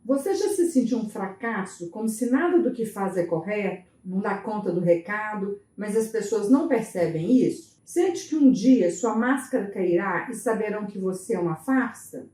Você já se sentiu um fracasso, como se nada do que faz é correto, não dá conta do recado, mas as pessoas não percebem isso? Sente que um dia sua máscara cairá e saberão que você é uma farsa?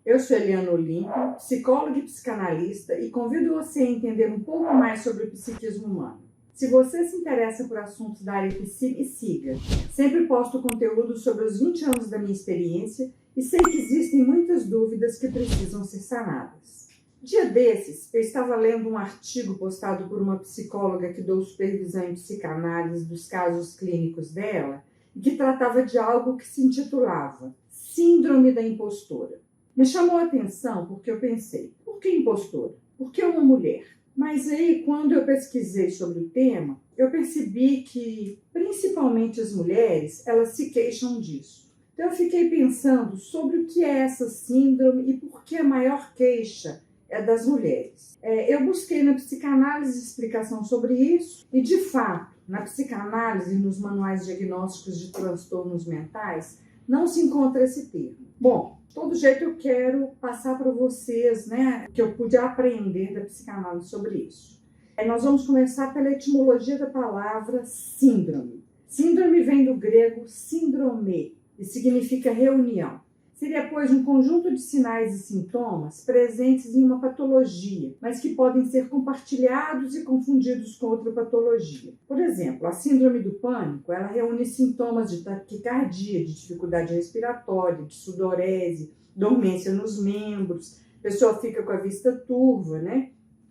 Eu sou Eliana Olímpio, psicóloga e psicanalista, e convido você a entender um pouco mais sobre o psiquismo humano. Se você se interessa por assuntos da área psi, me siga. Sempre posto conteúdo sobre os 20 anos da minha experiência e sei que existem muitas dúvidas que precisam ser sanadas. Dia desses, eu estava lendo um artigo postado por uma psicóloga que deu supervisão em psicanálise dos casos clínicos dela e que tratava de algo que se intitulava Síndrome da Impostora. Me chamou a atenção porque eu pensei, por que impostora? Por que uma mulher? Mas aí, quando eu pesquisei sobre o tema, eu percebi que, principalmente as mulheres, elas se queixam disso. Então, eu fiquei pensando sobre o que é essa síndrome e por que a maior queixa é das mulheres. Eu busquei na psicanálise explicação sobre isso e, de fato, na psicanálise e nos manuais diagnósticos de transtornos mentais, não se encontra esse termo. Bom, de todo jeito eu quero passar para vocês, que eu pude aprender da psicanálise sobre isso. Nós vamos começar pela etimologia da palavra síndrome. Síndrome vem do grego síndrome e significa reunião. Seria, pois, um conjunto de sinais e sintomas presentes em uma patologia, mas que podem ser compartilhados e confundidos com outra patologia. Por exemplo, a síndrome do pânico, ela reúne sintomas de taquicardia, de dificuldade respiratória, de sudorese, dormência nos membros, a pessoa fica com a vista turva,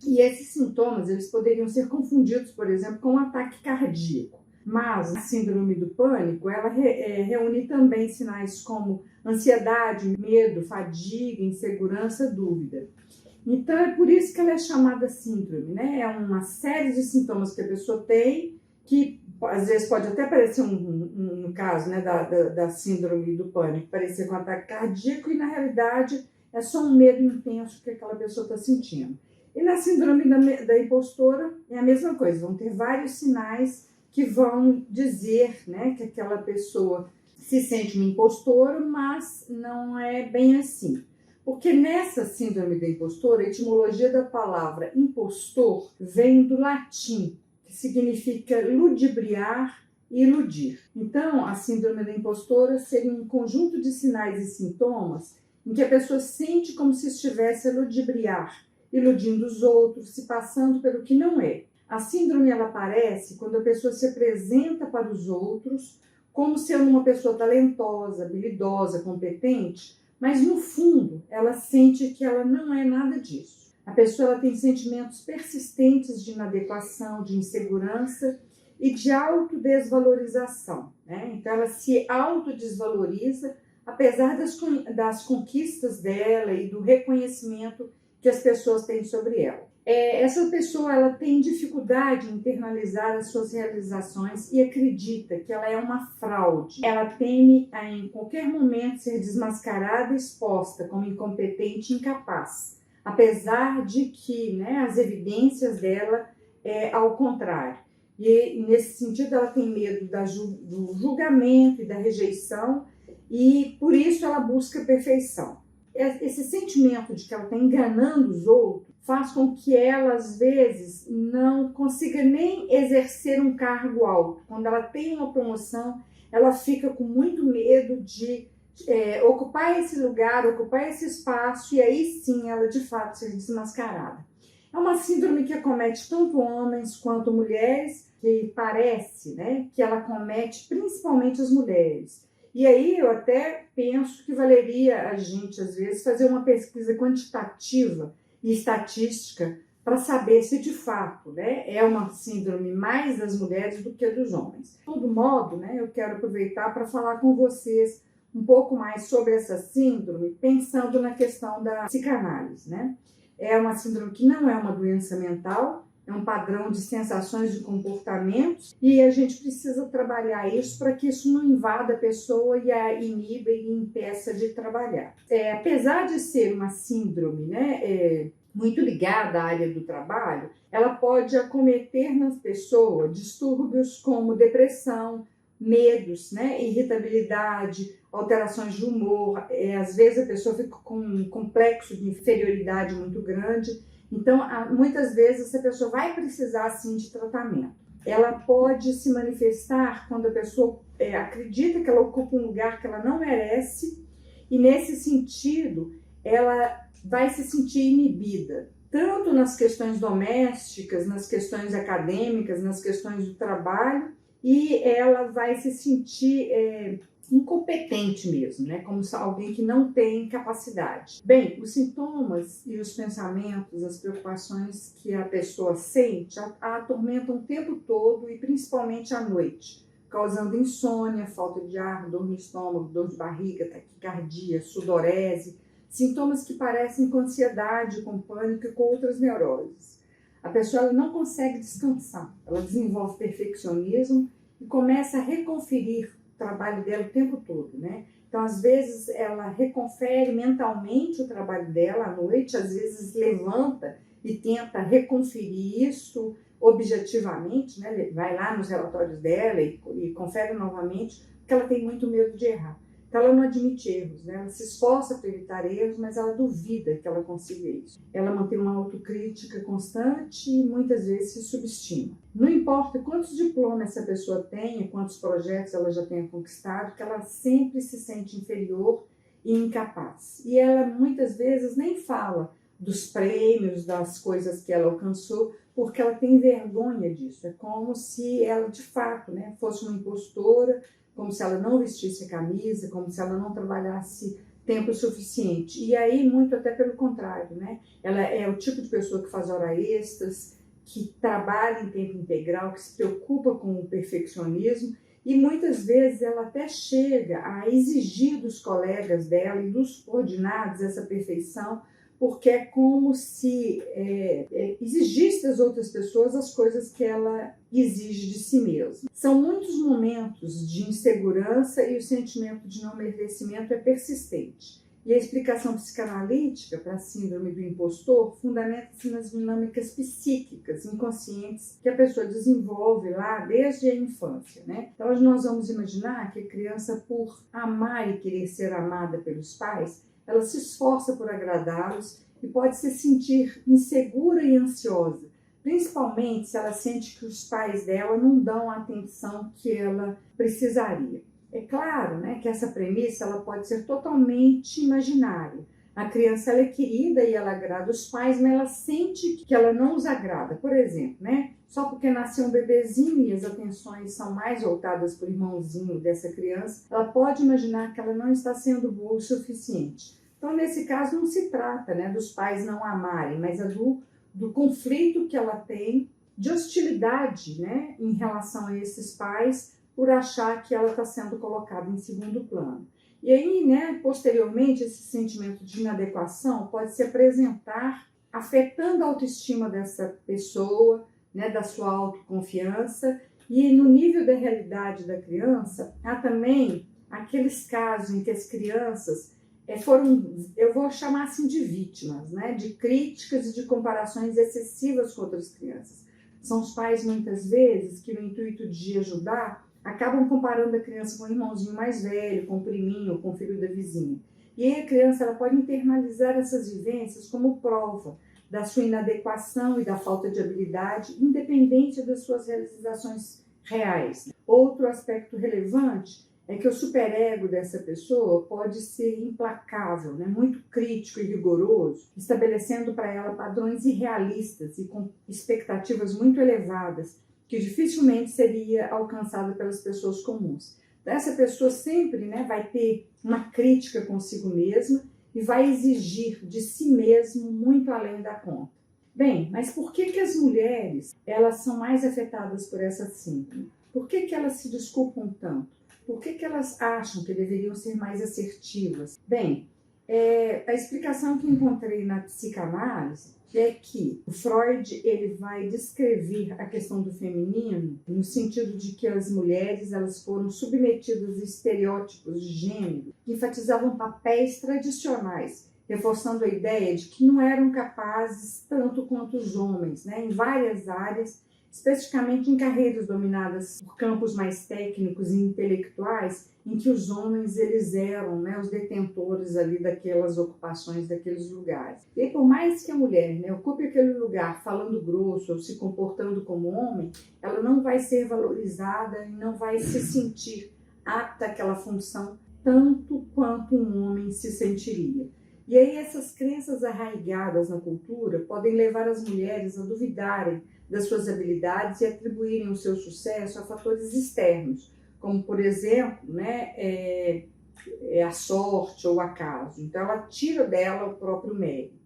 E esses sintomas, eles poderiam ser confundidos, por exemplo, com um ataque cardíaco. Mas a síndrome do pânico, ela reúne também sinais como ansiedade, medo, fadiga, insegurança, dúvida. Então, é por isso que ela é chamada síndrome, É uma série de sintomas que a pessoa tem, que às vezes pode até parecer, no caso da síndrome do pânico, parecer com um ataque cardíaco e, na realidade, é só um medo intenso que aquela pessoa está sentindo. E na síndrome da impostora é a mesma coisa, vão ter vários sinais que vão dizer que aquela pessoa se sente uma impostora, mas não é bem assim. Porque nessa síndrome da impostora, a etimologia da palavra impostor vem do latim, que significa ludibriar e iludir. Então, a síndrome da impostora seria um conjunto de sinais e sintomas em que a pessoa sente como se estivesse a ludibriar, iludindo os outros, se passando pelo que não é. A síndrome ela aparece quando a pessoa se apresenta para os outros como sendo uma pessoa talentosa, habilidosa, competente, mas no fundo ela sente que ela não é nada disso. A pessoa ela tem sentimentos persistentes de inadequação, de insegurança e de autodesvalorização. Então ela se autodesvaloriza apesar das conquistas dela e do reconhecimento que as pessoas têm sobre ela. Essa pessoa ela tem dificuldade em internalizar as suas realizações e acredita que ela é uma fraude. Ela teme a em qualquer momento ser desmascarada e exposta como incompetente e incapaz, apesar de que as evidências dela é ao contrário. E nesse sentido ela tem medo do julgamento e da rejeição e por isso ela busca a perfeição. Esse sentimento de que ela está enganando os outros faz com que ela, às vezes, não consiga nem exercer um cargo alto. Quando ela tem uma promoção, ela fica com muito medo de ocupar esse lugar, ocupar esse espaço, e aí sim ela, de fato, ser desmascarada. É uma síndrome que acomete tanto homens quanto mulheres, que parece que ela acomete principalmente as mulheres. E aí eu até penso que valeria a gente, às vezes, fazer uma pesquisa quantitativa e estatística para saber se, de fato, é uma síndrome mais das mulheres do que dos homens. De todo modo, eu quero aproveitar para falar com vocês um pouco mais sobre essa síndrome, pensando na questão da psicanálise. É uma síndrome que não é uma doença mental, é um padrão de sensações de comportamentos e a gente precisa trabalhar isso para que isso não invada a pessoa e a iniba e impeça de trabalhar. Apesar de ser uma síndrome muito ligada à área do trabalho, ela pode acometer nas pessoas distúrbios como depressão, medos, irritabilidade, alterações de humor, às vezes a pessoa fica com um complexo de inferioridade muito grande. Então, muitas vezes essa pessoa vai precisar sim de tratamento. Ela pode se manifestar quando a pessoa acredita que ela ocupa um lugar que ela não merece, e nesse sentido ela vai se sentir inibida, tanto nas questões domésticas, nas questões acadêmicas, nas questões do trabalho, e ela vai se sentir incompetente mesmo, né? Como alguém que não tem capacidade. Bem, os sintomas e os pensamentos, as preocupações que a pessoa sente a atormentam o tempo todo e principalmente à noite, causando insônia, falta de ar, dor no estômago, dor de barriga, taquicardia, sudorese, sintomas que parecem com ansiedade, com pânico e com outras neuroses. A pessoa não consegue descansar, ela desenvolve perfeccionismo e começa a reconferir o trabalho dela o tempo todo, né? Então, às vezes, ela reconfere mentalmente o trabalho dela à noite, às vezes levanta e tenta reconferir isso objetivamente, né? Vai lá nos relatórios dela e confere novamente, porque ela tem muito medo de errar. Então, ela não admite erros, né? Ela se esforça para evitar erros, mas ela duvida que ela consiga isso. Ela mantém uma autocrítica constante e muitas vezes se subestima. Não importa quantos diplomas essa pessoa tenha, quantos projetos ela já tenha conquistado, que ela sempre se sente inferior e incapaz. E ela muitas vezes nem fala dos prêmios, das coisas que ela alcançou, porque ela tem vergonha disso. É como se ela, de fato, né, fosse uma impostora, como se ela não vestisse a camisa, como se ela não trabalhasse tempo suficiente. E aí, muito até pelo contrário, né? Ela é o tipo de pessoa que faz hora extras, que trabalha em tempo integral, que se preocupa com o perfeccionismo, e muitas vezes ela até chega a exigir dos colegas dela e dos subordinados essa perfeição, porque é como se exigisse das outras pessoas as coisas que ela exige de si mesma. São muitos momentos de insegurança e o sentimento de não merecimento é persistente. E a explicação psicanalítica para a síndrome do impostor fundamenta-se nas dinâmicas psíquicas inconscientes que a pessoa desenvolve lá desde a infância, né? Então, hoje nós vamos imaginar que a criança, por amar e querer ser amada pelos pais, ela se esforça por agradá-los e pode se sentir insegura e ansiosa, principalmente se ela sente que os pais dela não dão a atenção que ela precisaria. É claro, né, que essa premissa ela pode ser totalmente imaginária. A criança ela é querida e ela agrada os pais, mas ela sente que ela não os agrada. Por exemplo, né, só porque nasceu um bebezinho e as atenções são mais voltadas para o irmãozinho dessa criança, ela pode imaginar que ela não está sendo boa o suficiente. Então, nesse caso, não se trata, né, dos pais não amarem, mas do conflito que ela tem, de hostilidade, né, em relação a esses pais, por achar que ela está sendo colocada em segundo plano. E aí, né, posteriormente, esse sentimento de inadequação pode se apresentar afetando a autoestima dessa pessoa, né, da sua autoconfiança, e no nível da realidade da criança, há também aqueles casos em que as crianças foram, eu vou chamar assim de vítimas, né, de críticas e de comparações excessivas com outras crianças. São os pais, muitas vezes, que no intuito de ajudar, acabam comparando a criança com o irmãozinho mais velho, com o priminho, com o filho da vizinha. E aí a criança ela pode internalizar essas vivências como prova da sua inadequação e da falta de habilidade, independente das suas realizações reais. Outro aspecto relevante é que o superego dessa pessoa pode ser implacável, né? Muito crítico e rigoroso, estabelecendo para ela padrões irrealistas e com expectativas muito elevadas, que dificilmente seria alcançada pelas pessoas comuns. Então, essa pessoa sempre, né, vai ter uma crítica consigo mesma e vai exigir de si mesmo muito além da conta. Bem, mas por que as mulheres elas são mais afetadas por essa síndrome? Por que elas se desculpam tanto? Por que elas acham que deveriam ser mais assertivas? Bem, a explicação que encontrei na psicanálise é que o Freud ele vai descrever a questão do feminino no sentido de que as mulheres elas foram submetidas a estereótipos de gênero que enfatizavam papéis tradicionais, reforçando a ideia de que não eram capazes tanto quanto os homens, né, em várias áreas, especificamente em carreiras dominadas por campos mais técnicos e intelectuais, em que os homens eles eram, né, os detentores ali daquelas ocupações, daqueles lugares. E por mais que a mulher, né, ocupe aquele lugar falando grosso ou se comportando como homem, ela não vai ser valorizada e não vai se sentir apta àquela função tanto quanto um homem se sentiria. E aí essas crenças arraigadas na cultura podem levar as mulheres a duvidarem das suas habilidades e atribuírem o seu sucesso a fatores externos, como, por exemplo, né, a sorte ou o acaso. Então, ela tira dela o próprio mérito.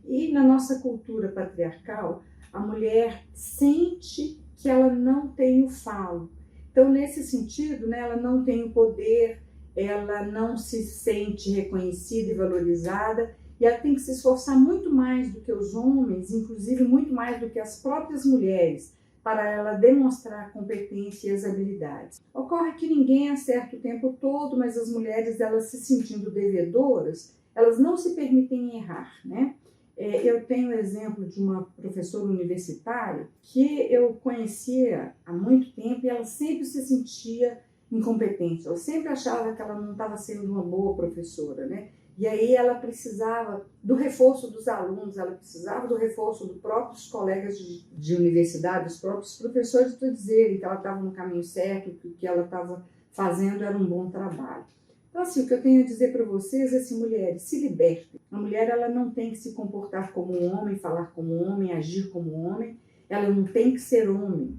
E na nossa cultura patriarcal, a mulher sente que ela não tem o falo. Então, nesse sentido, né, ela não tem o poder, ela não se sente reconhecida e valorizada, e ela tem que se esforçar muito mais do que os homens, inclusive muito mais do que as próprias mulheres, para ela demonstrar competência e as habilidades. Ocorre que ninguém acerta o tempo todo, mas as mulheres, elas se sentindo devedoras, elas não se permitem errar, né? Eu tenho o exemplo de uma professora universitária que eu conhecia há muito tempo e ela sempre se sentia incompetente. Eu sempre achava que ela não estava sendo uma boa professora, né? E aí ela precisava do reforço dos alunos, ela precisava do reforço dos próprios colegas de universidade, dos próprios professores, para dizerem que ela estava no caminho certo, que o que ela estava fazendo era um bom trabalho. Então, assim, o que eu tenho a dizer para vocês é assim, mulheres, se libertem. A mulher, ela não tem que se comportar como um homem, falar como um homem, agir como um homem. Ela não tem que ser homem,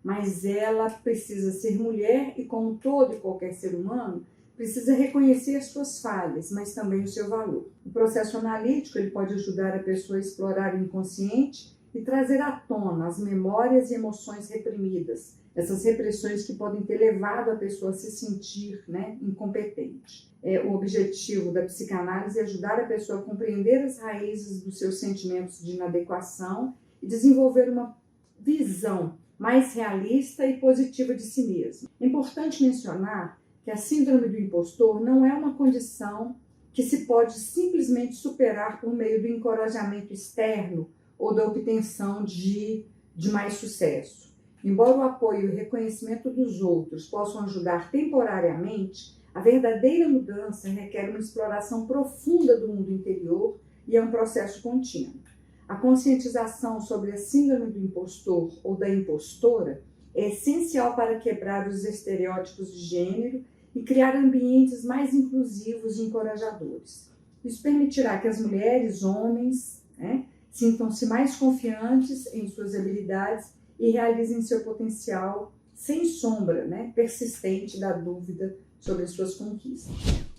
mas ela precisa ser mulher e, como todo e qualquer ser humano, precisa reconhecer as suas falhas, mas também o seu valor. O processo analítico ele pode ajudar a pessoa a explorar o inconsciente e trazer à tona as memórias e emoções reprimidas, essas repressões que podem ter levado a pessoa a se sentir, né, incompetente. O objetivo da psicanálise é ajudar a pessoa a compreender as raízes dos seus sentimentos de inadequação e desenvolver uma visão mais realista e positiva de si mesma. É importante mencionar que a síndrome do impostor não é uma condição que se pode simplesmente superar por meio do encorajamento externo ou da obtenção de mais sucesso. Embora o apoio e o reconhecimento dos outros possam ajudar temporariamente, a verdadeira mudança requer uma exploração profunda do mundo interior e é um processo contínuo. A conscientização sobre a síndrome do impostor ou da impostora é essencial para quebrar os estereótipos de gênero e criar ambientes mais inclusivos e encorajadores. Isso permitirá que as mulheres, homens, né, sintam-se mais confiantes em suas habilidades e realizem seu potencial sem sombra, né, persistente da dúvida sobre as suas conquistas.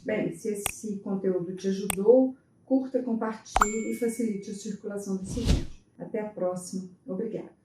Bem, se esse conteúdo te ajudou, curta, compartilhe e facilite a circulação desse vídeo. Até a próxima. Obrigada.